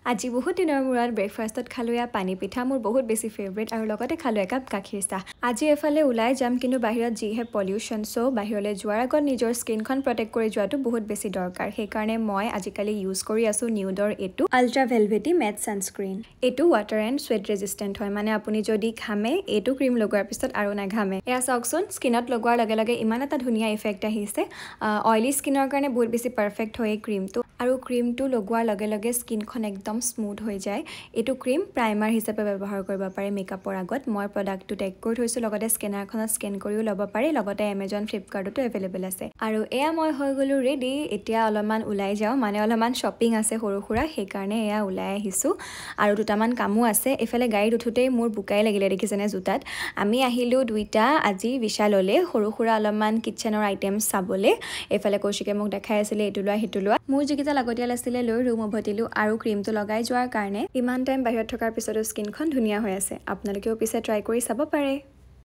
আজি বহুত দিনৰ মূৰত ব্ৰেকফাষ্টত খালোঁ এয়া পানী পিঠা মোৰ বহুত বেছি ফেভৰেট আৰু লগতে খালোঁ একাপ গাখীৰ চাহ আজি এফালে ওলাই যাম কিন্তু বাহিৰত যিহে পলিউশ্যন চ' বাহিৰলৈ যোৱাৰ আগত নিজৰ স্কিনখন প্ৰটেক্ট কৰি যোৱাটো বহুত বেছি দৰকাৰ সেইকাৰণে মই আজিকালি ইউজ কৰি আছোঁ নিউডৰ এইটো আল্ট্ৰা ভেলভেটি মেট ছানস্ক্ৰীন এইটো ৱাটাৰ এণ্ড স্ৱেট ৰেজিষ্টেণ্ট হয় মানে আপুনি যদি ঘামে এইটো ক্ৰীম লগোৱাৰ পিছত আৰু নাঘামে এয়া চাওকচোন স্কিনত লগোৱাৰ লগে লগে ইমান এটা ধুনীয়া ইফেক্ট আহিছে অইলি স্কিনৰ কাৰণে বহুত বেছি পাৰফেক্ট হয় এই ক্ৰীমটো আৰু ক্ৰীমটো লগোৱাৰ লগে লগে স্কিনখন একদম স্মুথ হৈ যায় এইটো ক্ৰীম প্ৰাইমাৰ হিচাপে ব্যৱহাৰ কৰিব পাৰে মেকআপৰ আগত মই প্ৰডাক্টটো টেগ কৰি থৈছোঁ লগতে স্কেনাৰখনত স্কেন কৰিও ল'ব পাৰি লগতে এমেজন ফ্লিপকাৰ্টতো এভেইলেবল আছে আৰু এয়া মই হৈ গ'লোঁ ৰেডি এতিয়া অলপমান ওলাই যাওঁ মানে অলপমান শ্বপিং আছে সৰু সুৰা সেইকাৰণে এয়া ওলাই আহিছোঁ আৰু দুটামান কামো আছে এইফালে গাড়ীত উঠোঁতেই মোৰ বুকাই লাগিলে দেখিছেনে জোতাত আমি আহিলোঁ দুইটা আজি বিশাললৈ সৰু সুৰা অলপমান কিটচেনৰ আইটেমছ চাবলৈ এইফালে কৌশিকে মোক দেখাই আছিলে এইটো লোৱা সেইটো লোৱা মোৰ যিকেইটা লাগতিয়াল আছিলে লৈ ৰুম উভতিলোঁ আৰু ক্ৰীমটো লগাই যোৱাৰ কাৰণে ইমান টাইম বাহিৰত থকাৰ পিছতো স্কিনখন ধুনীয়া হৈ আছে আপোনালোকেও পিছে ট্ৰাই কৰি চাব পাৰে